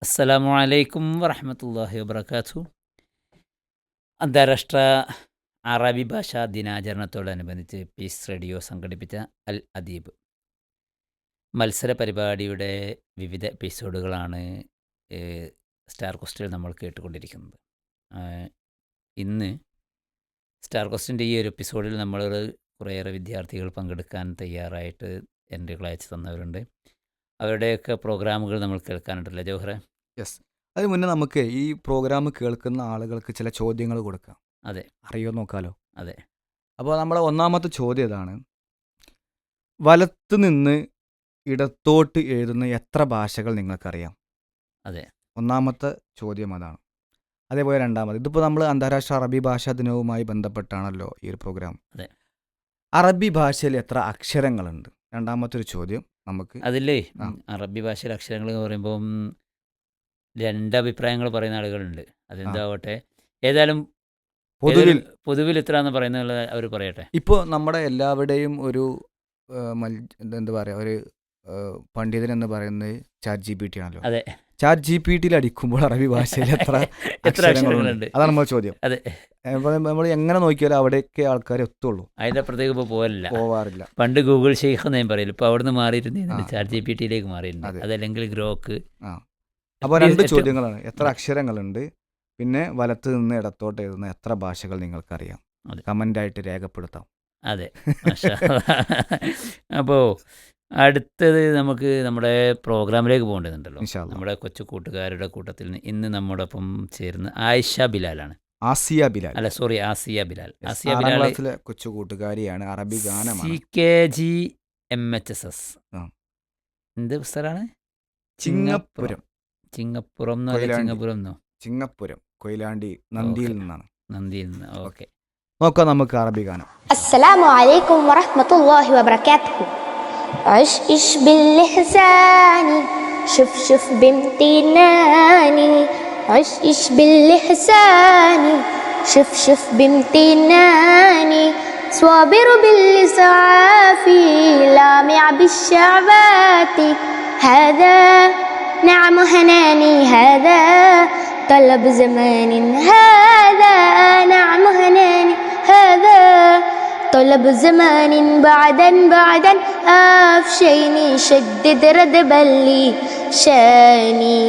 അസ്സലാമു അലൈക്കും വറഹ്മത്തുള്ളാഹി വബറകാതുഹു. അന്താരാഷ്ട്ര അറബി ഭാഷാ ദിനാചരണത്തോടനുബന്ധിച്ച് പീസ് റേഡിയോ സംഘടിപ്പിച്ച അൽ അദീബ് മത്സര പരിപാടിയുടെ വിവിധ എപ്പിസോഡുകളാണ് സ്റ്റാർ ക്വസ്റ്റിൽ നമ്മൾ കേട്ടുകൊണ്ടിരിക്കുന്നത്. ഇന്ന് സ്റ്റാർ ക്വസ്റ്റിൻ്റെ ഈ ഒരു എപ്പിസോഡിൽ നമ്മൾ കുറേയേറെ വിദ്യാർത്ഥികൾ പങ്കെടുക്കാൻ തയ്യാറായിട്ട് എൻട്രികൾ അയച്ചു തന്നവരുണ്ട്. അവരുടെയൊക്കെ പ്രോഗ്രാമുകൾ നമ്മൾ കേൾക്കാനുണ്ടല്ലോ ജൗഹറെ? യെസ്. അതിന് മുന്നേ നമുക്ക് ഈ പ്രോഗ്രാം കേൾക്കുന്ന ആളുകൾക്ക് ചില ചോദ്യങ്ങൾ കൊടുക്കാം. അതെ, അറിയോ നോക്കാലോ. അതെ. അപ്പോൾ നമ്മളെ ഒന്നാമത്തെ ചോദ്യം ഇതാണ്: വലത്ത് നിന്ന് ഇടത്തോട്ട് എഴുതുന്ന എത്ര ഭാഷകൾ നിങ്ങൾക്കറിയാം? അതെ. ഒന്നാമത്തെ ചോദ്യം അതാണ്. അതേപോലെ രണ്ടാമത്, ഇതിപ്പോൾ നമ്മൾ അന്താരാഷ്ട്ര അറബി ഭാഷാ ദിനവുമായി ബന്ധപ്പെട്ടാണല്ലോ ഈ ഒരു പ്രോഗ്രാം. അതെ. അറബി ഭാഷയിൽ എത്ര അക്ഷരങ്ങളുണ്ട്? രണ്ടാമത്തെ ഒരു ചോദ്യം നമുക്ക്. അതില്ലേ ആ. അറബി ഭാഷയിലെ അക്ഷരങ്ങൾ എന്ന് പറയുമ്പം രണ്ട് അഭിപ്രായങ്ങൾ പറയുന്ന ആളുകളുണ്ട്. അതെന്താവട്ടെ, ഏതായാലും പൊതുവിൽ ഇത്ര എന്ന് പറയുന്നത് അവർ പറയട്ടെ. ഇപ്പോൾ നമ്മുടെ എല്ലാവരുടെയും ഒരു എന്താ പറയുക, ഒരു പണ്ഡിതൻ എന്ന് പറയുന്നത് ചാറ്റ് ജി പി ടി ആണല്ലോ. അതെ. ചാറ്റ് ജി പി ടിയിൽ അടിക്കുമ്പോൾ അറബി ഭാഷയിൽ എത്ര അക്ഷരങ്ങളുണ്ട്? അതാണ് നമ്മുടെ ചോദ്യം. അതെ. നമ്മൾ എങ്ങനെ നോക്കിയാലും അവിടെയൊക്കെ ആൾക്കാർ എത്തുള്ളൂ. അതിൻ്റെ അപ്പുറത്തേക്ക് ഇപ്പോൾ പോവാറില്ല. പണ്ട് ഗൂഗിൾ ഷെയ്ഖ് എന്ന് ഞാൻ പറയില്ല, ഇപ്പോൾ അവിടെ നിന്ന് മാറിയിട്ടുണ്ട്, ചാറ്റ് ജി പി ടിയിലേക്ക് മാറിയിട്ടുണ്ട്. അതല്ലെങ്കിൽ ഗ്രോക്ക്. അപ്പോൾ രണ്ട് ചോദ്യങ്ങളാണ്: എത്ര അക്ഷരങ്ങളുണ്ട്, പിന്നെ വലത്ത് നിന്ന് ഇടത്തോട്ട് എഴുതുന്ന എത്ര ഭാഷകൾ നിങ്ങൾക്കറിയാം? കമൻ്റായിട്ട് രേഖപ്പെടുത്താം. അതെ. അപ്പോൾ അടുത്തത് നമുക്ക് നമ്മുടെ പ്രോഗ്രാമിലേക്ക് പോകേണ്ടതുണ്ടല്ലോ. നമ്മുടെ കൊച്ചു കൂട്ടുകാരുടെ കൂട്ടത്തിൽ നിന്ന് ഇന്ന് നമ്മോടൊപ്പം ചേരുന്ന ആയിഷ ബിലാലാണ്. ആസിയ ബിലാൽ. അല്ല, സോറി, ആസിയ ബിലാൽ. ആസിയ ബിലാൽ കൊച്ചു കൂട്ടുകാരിയാണ്. അറബി ഗാനമാണ്. CKG MHSS. എന്ത് സ്ഥലമാണ്? ചിങ്ങപ്പുരം. ചിങ്ങപ്പുറം ചിങ്ങപ്പുരം, കൊയിലാണ്ടി, നന്ദിയിൽ നിന്നാണ്. നന്ദിയിൽ നിന്ന്. ഓക്കെ, നോക്കാം നമുക്ക് അറബി ഗാനം. അസ്സലാമു അലൈക്കും വറഹ്മത്തുള്ളാഹി വബറകാതുഹു. عش إش باللحسان شوف شوف بامتناني عش إش باللحسان شوف شوف بامتناني صابر بالإسعاف لامع بالشعبات هذا نعم هناني هذا طلب زمان هذا نعم هناني هذا طلب زمان بعدا أفشيني شدد ردبا لي شاني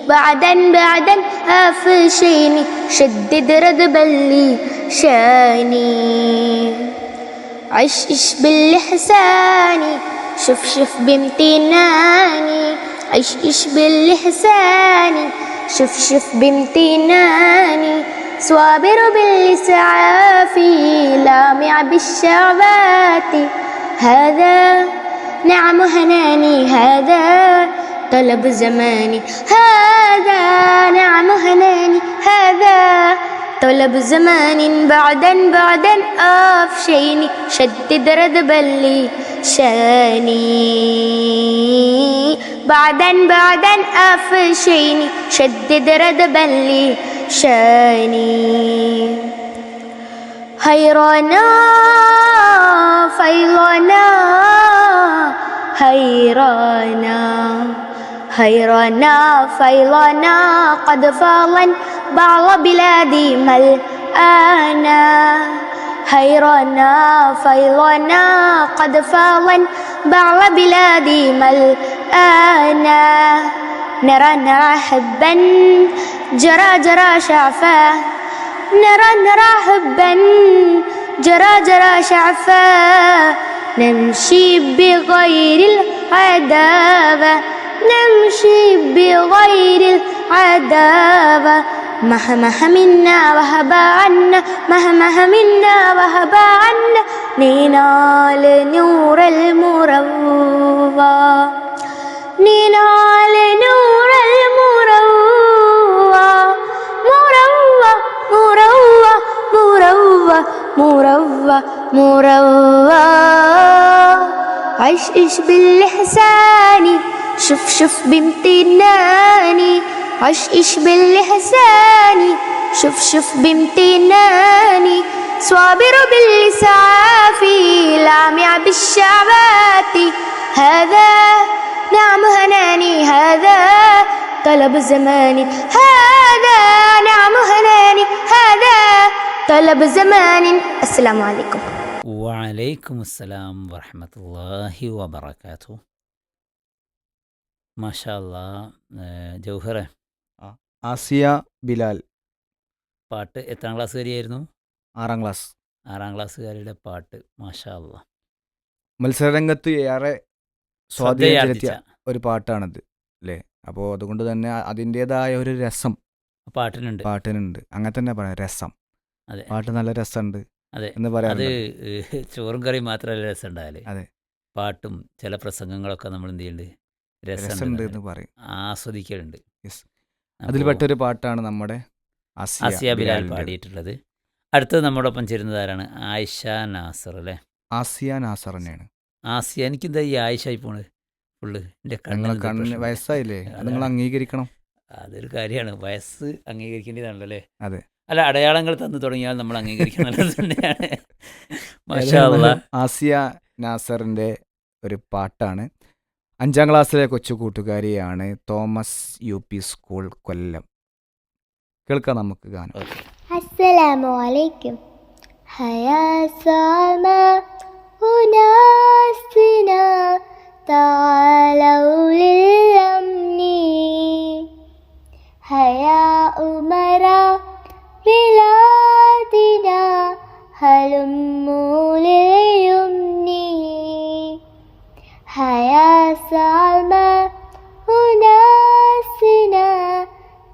بعدا أفشيني شدد ردبا لي شاني عش إش باللحسان شوف شوف بامتناني عش إش باللحسان شوف شوف بامتناني صابر بالإسعاف لامع بالشعبات هذا نعم هناني هذا طلب زماني هذا نعم هناني هذا طلب زمان بعدا أفشيني شدد ردبا لي شاني بعدا أفشيني شدد ردبا لي شاني حيرانا فيضانا حيرانا فيضانا قد فاضا بعض بلادي ملآنا حيرانا فيضانا قد فاضا بعض بلادي ملآنا نرى حبا جرى شعفا نرى حبا جرى شعفا نمشي بغير العداوة نمشي بغير العداوة مهمه منا وهبا عنا مهمه منا وهبا عنا ننال نور المروى ننال نور المروى مروى مروى مروى مروى مروى عش إش باللحسان شوف شوف بامتناني عش إش باللحسان شوف شوف بامتناني صابر بالإسعاف لامع بالشعبات هذا نعم هناني هذا طلب زمان هذا نعم هناني هذا طلب زمان السلام عليكم വലൈക്കും അസ്സലാം വറഹ്മത്തുള്ളാഹി വബറകാതുഹു. മാഷാ അല്ലാ. ജൗഹറെ, ആസിയ ബിലാൽ പാട്ട് എത്രാം ക്ലാസ്സുകാരിയായിരുന്നു? 6ാം ക്ലാസ്. 6ാം ക്ലാസ്സുകാരിയുടെ പാട്ട് മാഷാ അല്ലാ. മത്സരരംഗത്ത് ഏറെ സ്വാധീനം ചെലുത്തിയ ശ്രദ്ധയാർജിച്ച ഒരു പാട്ടാണിത് അല്ലേ? അപ്പോൾ അതുകൊണ്ട് തന്നെ അതിൻ്റെതായ ഒരു രസം പാട്ടിനുണ്ട്. പാട്ടിനുണ്ട്. അങ്ങനെ തന്നെ പറയാം, രസം. അതെ പാട്ട് നല്ല രസമുണ്ട് അതെ. എന്ന് അത് പറയാറുണ്ട്. ചോറും കറിയും മാത്രമല്ല രസം ഉണ്ടായാലേ, അതെ, പാട്ടും ചില പ്രസംഗങ്ങളൊക്കെ നമ്മൾ എന്ത് ചെയ്യുന്നുണ്ട്, രസമുണ്ട് രസമുണ്ട്, എന്ന് പറയും. ആസ്വദിക്കലുണ്ട്. യെസ്. അപ്പോൾ അതിൽപ്പെട്ടൊരു പാട്ടാണ് നമ്മുടെ ആസിയ ബിലാൽ ബിലാലിൻ്റെത്. പാടിയിട്ടുള്ളത്. അടുത്തത് നമ്മോടൊപ്പം ചേരുന്നത് ആരാണ്? ആയിഷ നാസർ അല്ലേ? ആസിയ നാസർ തന്നെയാണ്. ആസിയ, എനിക്കെന്താ ഈ ആയിഷായി പോണ് ഫുള്ള് എൻ്റെ നിങ്ങളെ കണ്ണിന് വയസ്സായില്ലേ, അത് നിങ്ങൾ അംഗീകരിക്കണം. അതൊരു കാര്യമാണ്, വയസ്സ് അംഗീകരിക്കേണ്ടതാണല്ലോ അല്ലേ? അതെ. അല്ല, അടയാളങ്ങൾ തന്നു തുടങ്ങിയാൽ നമ്മൾ അംഗീകരിക്കാൻ നല്ലത് തന്നെയാണ്. മാഷാ അല്ലാ. ആസിയ നാസറിൻ്റെ ഒരു പാട്ടാണ്. 5ാം ക്ലാസ്സിലെ കൊച്ചു കൂട്ടുകാരിയാണ്. തോമസ് UP സ്കൂൾ, കൊല്ലം. കേൾക്കാം നമുക്ക് ഗാനം. ഓക്കെ. السلام عليكم هيا سما أناسنا تعالوا للأمن هيا أمراء بلادنا هلموا لليمن هيا سما أناسنا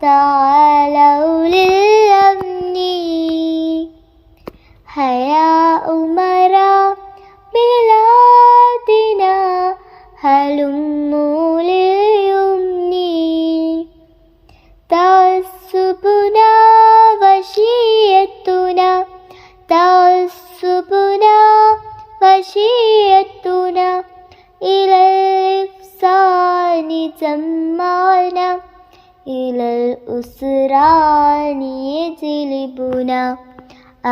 تعالوا للأمن هيا أمراء بلادنا هلموا لليمن تعصبنا وشيتنا تعصبنا وشيتنا إلى الإحسان جمعنا إلى الأسران يجلبنا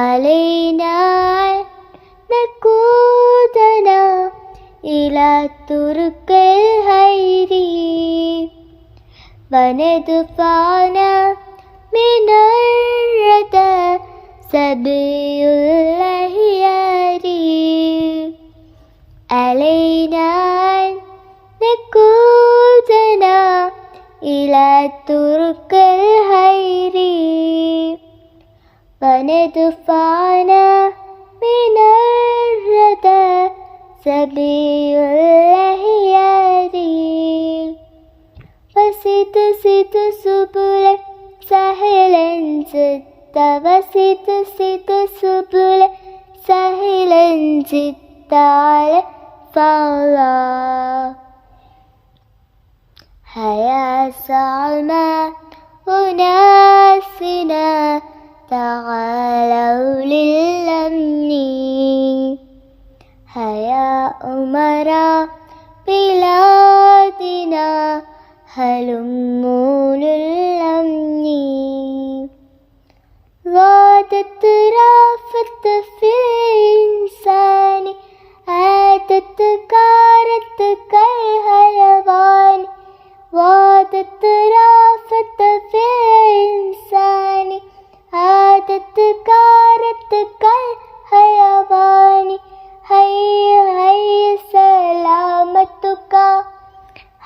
علينا نقودنا إلى طرق الخير وندفعنا من الردى سبي الأخيار علينا نقودنا إلى طرق الخير وندفعنا من الردى سبي الأخيار وسط سبل سهلا جدا وسط سبل سهلا جدا فالله هيا سعنا أناسنا تعالوا للأمن هيا أمراء بلادنا هلموا للأمن غادت رافت في الإنسان عادت كارت كالحيوان غادت رافت في الإنسان عادت كارت كالحيوان هيا هيا سلامتك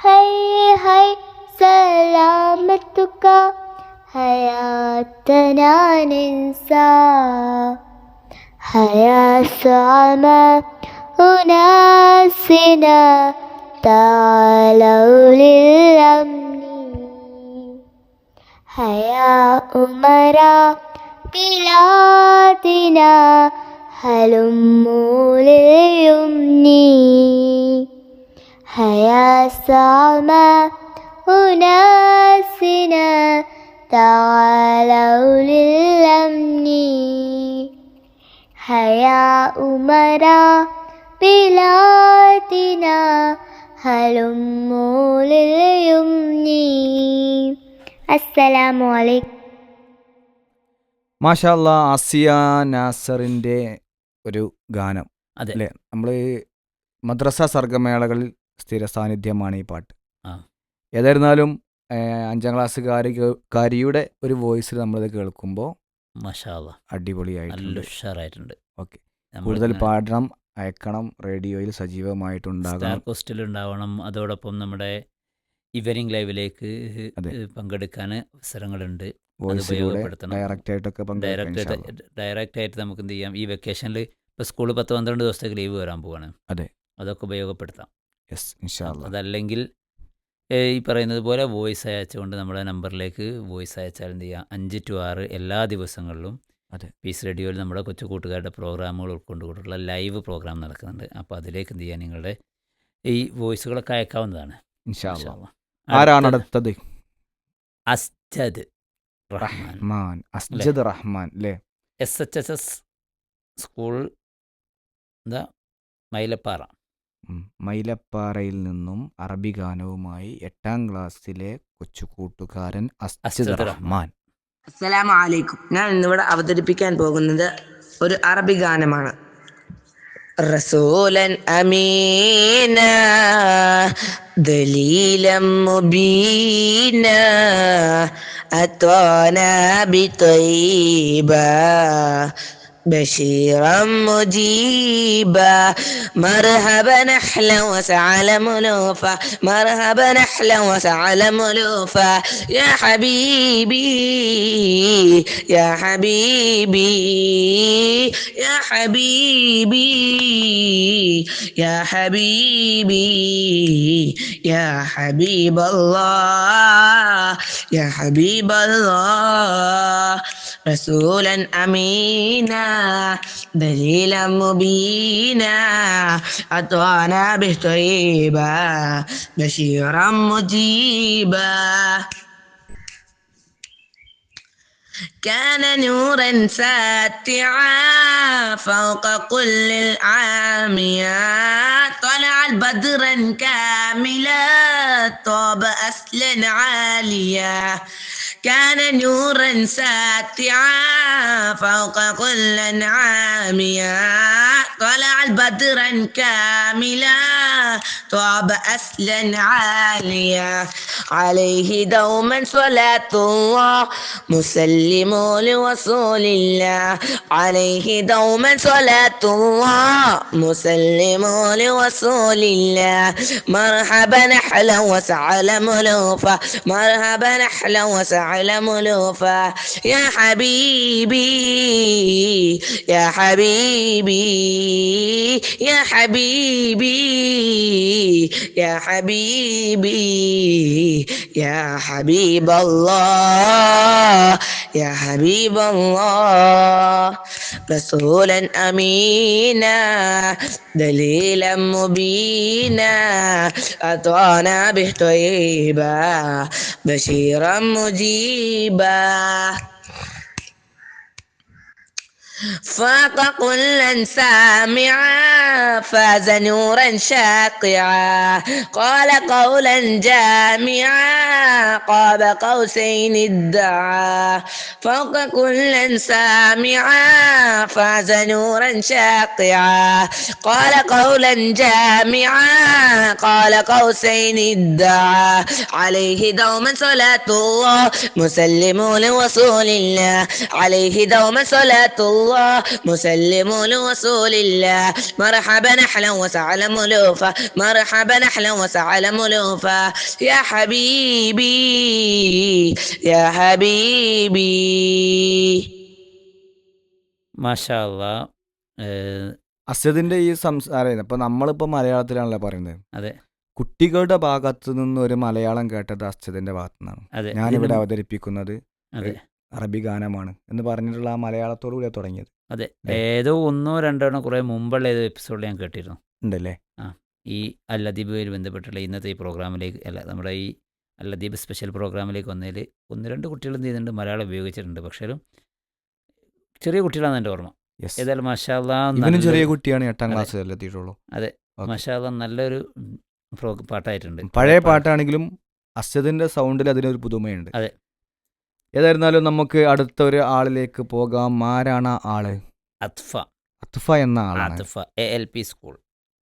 هيا هيا سلامتك حياتنا ننسى هيا سما أناسنا تعالوا للأمن هيا أمراء بلادنا هلموا لليمن هيا سما أناسنا تعالوا للأمن هيا أمراء بلادنا هلموا لليمن السلام عليكم. മാഷാ അല്ലാ. ആസിയ നാസറിൻ്റെ ഒരു ഗാനം അതെ അല്ലേ? നമ്മൾ മദ്രസ സർഗമേളകളിൽ സ്ഥിര സാന്നിധ്യമാണ് ഈ പാട്ട്. ആ. ഏതായിരുന്നാലും 5ാം ക്ലാസ്സുകാരിയുടെ ഒരു വോയിസിൽ നമ്മളിത് കേൾക്കുമ്പോൾ മാഷാ അല്ലാ നല്ല അടിപൊളിയായിട്ടുണ്ട്. ഉഷാറായിട്ടുണ്ട്. ഓക്കെ, കൂടുതൽ പാടണം, അയക്കണം, റേഡിയോയിൽ സ്റ്റാർ സജീവമായിട്ടുണ്ടാകണം. കോസ്റ്റിലുണ്ടാവണം. അതോടൊപ്പം നമ്മുടെ ഈവനിങ് ലൈവിലേക്ക് അതെ. പങ്കെടുക്കാൻ അവസരങ്ങളുണ്ട്. അത് വോയിസിലൂടെ ഉപയോഗപ്പെടുത്തണം. ഡയറക്റ്റ് ആയിട്ടൊക്കെ പങ്കെടുക്കാം ഇൻഷാ അല്ലാ. ഡയറക്റ്റായിട്ട് നമുക്ക് എന്ത് ചെയ്യാം, ഈ വെക്കേഷനിൽ ഇപ്പോൾ സ്കൂൾ 10-12 ദിവസത്തേക്ക് ലീവ് വരാൻ പോവാണ്. അതെ. അതൊക്കെ ഉപയോഗപ്പെടുത്താം. യെസ്, ഇൻഷാ അല്ലാ. അതല്ലെങ്കിൽ ഈ പറയുന്നത് പോലെ വോയിസ് അയച്ചുകൊണ്ട് നമ്മുടെ നമ്പറിലേക്ക് വോയിസ് അയച്ചാൽ എന്ത് ചെയ്യാം, 5 to 6 എല്ലാ ദിവസങ്ങളിലും അതെ. പീസ് റേഡിയോയിൽ നമ്മുടെ കൊച്ചു കൂട്ടുകാരുടെ പ്രോഗ്രാമുകൾ ഉൾക്കൊണ്ടുകൊണ്ടുള്ള ലൈവ് പ്രോഗ്രാം നടക്കുന്നുണ്ട്. അപ്പോൾ അതിലേക്ക് എന്ത് ചെയ്യാം, നിങ്ങളുടെ ഈ വോയിസുകളൊക്കെ അയക്കാവുന്നതാണ്. ഇൻഷാ മാഷാ അല്ലാ. അല്ലാ. ആരാണ് അടുത്തത് അടുത്തത്? അസ്ജദ് റഹ്മാൻ, റഹ്മാൻ, അസ്ജദ് റഹ്മാൻ അല്ലേ? SHSS സ്കൂൾ എന്താ മൈലപ്പാറ. മൈലപ്പാറയിൽ നിന്നും അറബി ഗാനവുമായി 8ാം ക്ലാസ്സിലെ കൊച്ചു കൂട്ടുകാരൻ അസ്ജദ് അസ്ജദ് റഹ്മാൻ. അസ്സലാമു അലൈക്കും. ഞാൻ ഇന്നിവിടെ അവതരിപ്പിക്കാൻ പോകുന്നത് ഒരു അറബി ഗാനമാണ്. റസൂലൻ അമീന ദലീലം മുബീന അത്വാന ബിതൈബ بشيرا مجيبا مرحبا أهلا وسهلا ملوفا مرحبا أهلا وسهلا ملوفا يا حبيبي يا حبيبي يا حبيبي يا حبيبي يا حبيب الله يا حبيب الله رسولا أمينا دليلا مبينا أطعنا به طيبا بشيرا مجيبا كان نورا ساتعا فوق كل العاميات طلع بدرا كاملا طاب أسلا عاليا كان نورا ساتعا فوق كل عاميا طلع بدرا كاملا طاب أسلا عاليا عليه دوما صلاة الله مسلم لوصول الله عليه دوما صلاة الله مسلم لوصول الله مرحبا أهلا وسهلا ملوفا مرحبا أهلا وسهلا ملوفا يا حبيبي يا حبيبي يا حبيبي يا حبيبي يا حبيب الله يا حبيب الله رسولا أمينا دليلا مبينا أطعنا به طيبا بشيرا مجيبا فاق كلا سامعا فاز نورا شاقعا قال قولا جامعا قاب قوسين ادعى فوق كلا سامعا فاز نورا شاقعا قال قولا جامعا قال قوسين ادعى عليه دوما صلاة الله مسلم لوصول الله عليه دوما صلاة الله مسلم لوصول الله مرحبا أهلا وسهلا ملوفا مرحبا أهلا وسهلا ملوفا يا حبيبي يا حبيبي മാഷാ അല്ലാ. അസ്ജദിന്റെ ഈ സംസാരം ഇപ്പൊ നമ്മളിപ്പോ മലയാളത്തിലാണല്ലോ പറയുന്നത്. അതെ കുട്ടികളുടെ ഭാഗത്തു നിന്ന് ഒരു മലയാളം കേട്ടത് അസ്ജദിന്റെ ഭാഗത്തു നിന്നാണ്. അതെ ഞാനിവിടെ അവതരിപ്പിക്കുന്നത് അതെ അറബി ഗാനമാണ് എന്ന് പറഞ്ഞിട്ടുള്ള ആ മലയാളത്തോടു കൂടിയാണ് തുടങ്ങിയത്. അതെ ഏതോ 1-2 കുറേ മുമ്പുള്ള ഏതോ എപ്പിസോഡിൽ ഞാൻ കേട്ടിരുന്നു. ഉണ്ടല്ലേ? ഈ അല്ലദീബുമായി ബന്ധപ്പെട്ടുള്ള ഇന്നത്തെ ഈ പ്രോഗ്രാമിലേക്ക് അല്ല നമ്മുടെ ഈ അല്ലദീബ് സ്പെഷ്യൽ പ്രോഗ്രാമിലേക്ക് വന്നതിൽ 1-2 കുട്ടികൾ എന്ത് ചെയ്യുന്നുണ്ട്, മലയാളം ഉപയോഗിച്ചിട്ടുണ്ട്. പക്ഷേ ചെറിയ കുട്ടികളാണ് എൻ്റെ ഓർമ്മ. Yes. ഏതായാലും മാഷാ അല്ലാ ഇവനും ചെറിയ കുട്ടിയാണ്, 8ാം ക്ലാസ്സിൽ എത്തിയിട്ടുള്ളൂ. അതെ Okay. മാഷാ അല്ലാ നല്ലൊരു പാട്ടായിട്ടുണ്ട്. പഴയ പാട്ടാണെങ്കിലും അസ്ജദിന്റെ സൗണ്ടിൽ അതിനൊരു പുതുമയുണ്ട്. അതെ. ഏതായിരുന്നാലും നമുക്ക് അടുത്ത ഒരു ആളിലേക്ക് പോകാം. ആരാണ് ആ ആള്? അത്ഫ അത്ഫ എന്ന ആളാണ്. Athfa ALP school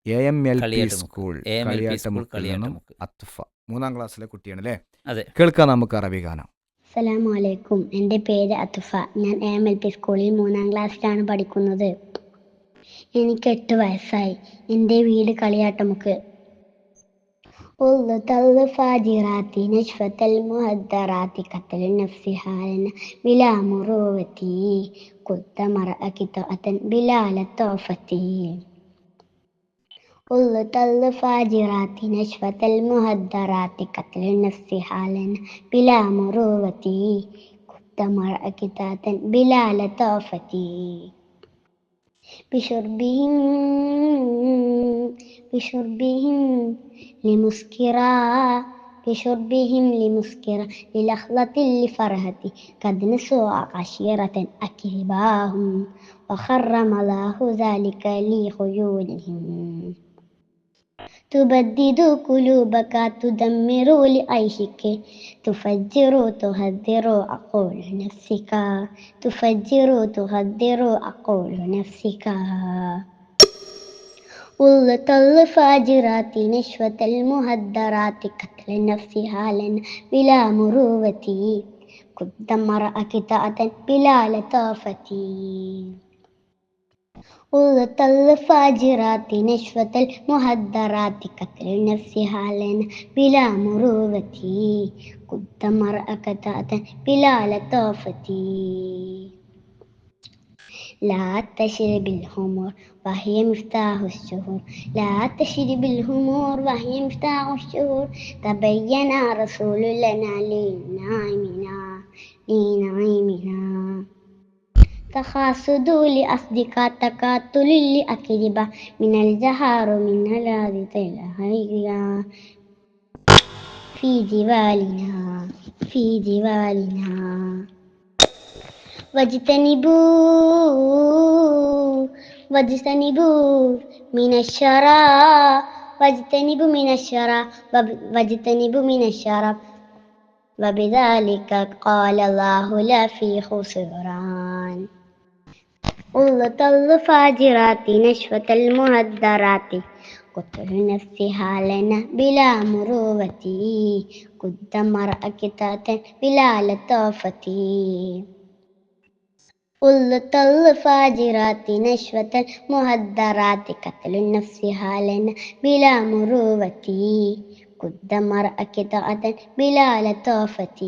AMLP Kaliyattumukku. School AMLP school കളിയാട്ടുമുക്കിൽ നിന്നും കളിയാട്ടുമുക്ക്. അത്ഫ. 3-ാം ക്ലാസ്സിലെ കുട്ടിയാണ് അല്ലേ? അതെ. കേൾക്കാം നമുക്ക് അറബി ഗാനം. അസ്സലാമു അലൈക്കും. എൻ്റെ പേര് അത്തുഫ. ഞാൻ AMLP സ്കൂളിൽ 3-ാം ക്ലാസ്സിലാണ് പഠിക്കുന്നത്. എനിക്ക് 8 വയസ്സായി. എൻ്റെ വീട് കളിയാട്ടമുക്ക്. قلت الفاجرات نشفة المهدرات قتل النفس حالا بلا مروة قلت مرأك طاعة بلا لطافة قلت الفاجرات نشفة المهدرات قتل النفس حالا بلا مروة قلت مرأك طاعة بلا لطافة بشربهم لمسكرا للخلة لفرهة قد نسوا عشيرة أكرباهم وحرم الله ذلك لخيولهم تبدد قلوبك تدمر لعيشك تفجر تهدر عقول نفسك تفجر تهدر عقول نفسك قلت الفاجرات نشوة المهدرات قتل النفس حالا بلا مروة كنت مرأك طاعة بلا لطافة قلت الفاجرات نشوة المهدرات قتل النفس حالا بلا مروة كنت مرأك طاعة بلا لطافة لا تشرب الخمر وهي مفتاح الشهور لا تشرب الخمور وهي مفتاح الشهور تبين رسول لنا لنعيمنا تخاصدوا لأصدقاء تقاتل لأكذبة من الزهار من الهادث الهيئة في جبالنا واجتنبوا من الشراب وبذلك قال الله لا في خسران قلت الفاجرات نشوة المهدرات قتل النفس حالا بلا مروة كنت مرأك طاعة بلا لطافة قلت الفاجرات نشوة المهدرات قتل النفس حالا بلا مروة كنت مرأك طاعة بلا لطافة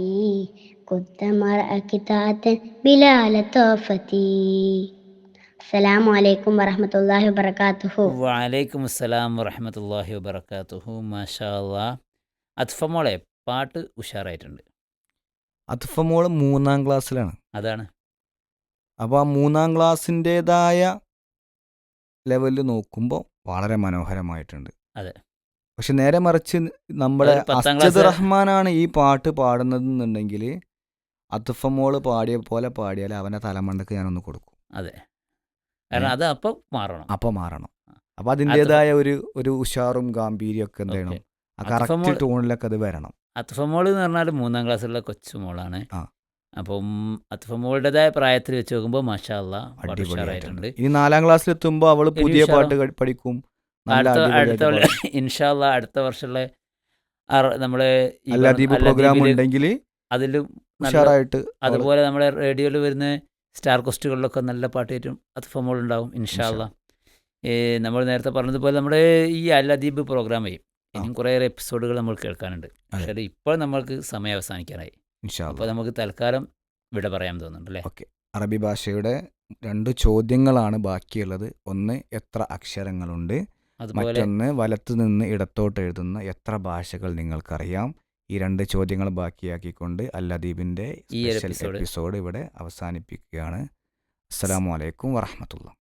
كنت مرأك طاعة بلا لطافة അസ്സലാമു അലൈക്കും വറഹ്മത്തുള്ളാഹി വബറകാതുഹു. വഅലൈക്കും അസ്സലാം വറഹ്മത്തുള്ളാഹി വബറകാതുഹു. മാഷാ അല്ലാ. അത്ഫ മോളെ പാട്ട് ഉഷാറായിട്ടുണ്ട്. അത്ഫ മോള് 3-ാം ക്ലാസ്സിലാണ്. അതാണ്. അപ്പോൾ ആ 3-ാം ക്ലാസ്സിൻ്റെതായ ലെവലിൽ നോക്കുമ്പോൾ വളരെ മനോഹരമായിട്ടുണ്ട്. അതെ. പക്ഷെ നേരെ മറിച്ച് നമ്മുടെ അതൊരു 10-ാം അസ്ജദ് ക്ലാസ് റഹ്മാനാണ് ഈ പാട്ട് പാടുന്നതെന്നുണ്ടെങ്കിൽ അത്ഫ മോള് പാടിയ പോലെ പാടിയാൽ അവൻ്റെ തലമണ്ടക്ക് ഞാനൊന്ന് കൊടുക്കും. അതെ. കാരണം അത് അപ്പം മാറണം. അപ്പോൾ മാറണം. അപ്പോൾ അതിൻ്റെതായ ഒരു ഉഷാറും ഗാംഭീര്യമൊക്കെ എന്ത് ചെയ്യണം, ആ കറക്റ്റ് ടോണിലൊക്കെ അത് വരണം. അത്ഫ മോള് എന്ന് പറഞ്ഞാൽ 3-ാം ക്ലാസ്സിലുള്ള കൊച്ചുമോളാണ്. ആ. അപ്പം അത്ഫ മോളുടേതായ പ്രായത്തിൽ വെച്ച് നോക്കുമ്പോൾ മാഷാ അല്ലാ പാട്ട് അടിപൊളിയായിട്ടുണ്ട്. ഉഷാറായിട്ടുണ്ട്. ഇനി 4-ാം ക്ലാസ്സിലെത്തുമ്പോൾ അവൾ പുതിയ പാട്ട് പഠിക്കും. നല്ല അടുത്ത അടിപൊളിയായിട്ട് ഇൻഷാ അല്ലാ അടുത്ത വർഷമുള്ള നമ്മളെ ഈ അല്ലാദീബ് പ്രോഗ്രാം ഉണ്ടെങ്കിൽ അതിലും ഉഷാറായിട്ട് അതുപോലെ നമ്മുടെ റേഡിയോയിൽ വരുന്ന സ്റ്റാർ കോസ്റ്റുകളിലൊക്കെ നല്ല പാട്ട് ഏറ്റവും അത്ഫ മോൾ ഉണ്ടാവും ഇൻഷാ അല്ലാ. നമ്മൾ നേരത്തെ പറഞ്ഞതുപോലെ നമ്മുടെ ഈ അല്ലാദീബ് പ്രോഗ്രാം ചെയ്യും. ഇനിയും കുറേയേറെ എപ്പിസോഡുകൾ നമ്മൾ കേൾക്കാനുണ്ട്. പക്ഷേ ഇപ്പോൾ നമ്മൾക്ക് സമയം അവസാനിക്കാനായി. അപ്പോൾ നമുക്ക് തൽക്കാലം വിട പറയാൻ തോന്നുന്നുണ്ട് അല്ലേ? ഓക്കെ. അറബി ഭാഷയുടെ 2 ചോദ്യങ്ങളാണ് ബാക്കിയുള്ളത്. ഒന്ന്, എത്ര അക്ഷരങ്ങളുണ്ട്? മറ്റൊന്ന്, വലത്തു നിന്ന് ഇടത്തോട്ട് എഴുതുന്ന എത്ര ഭാഷകൾ നിങ്ങൾക്കറിയാം? ഈ 2 ചോദ്യങ്ങൾ ബാക്കിയാക്കിക്കൊണ്ട് അല്ലാദീബിൻ്റെ സ്പെഷ്യൽ എപ്പിസോഡ് ഇവിടെ അവസാനിപ്പിക്കുകയാണ്. അസ്സലാമു അലൈക്കും വറഹ്മത്തുള്ളാഹി.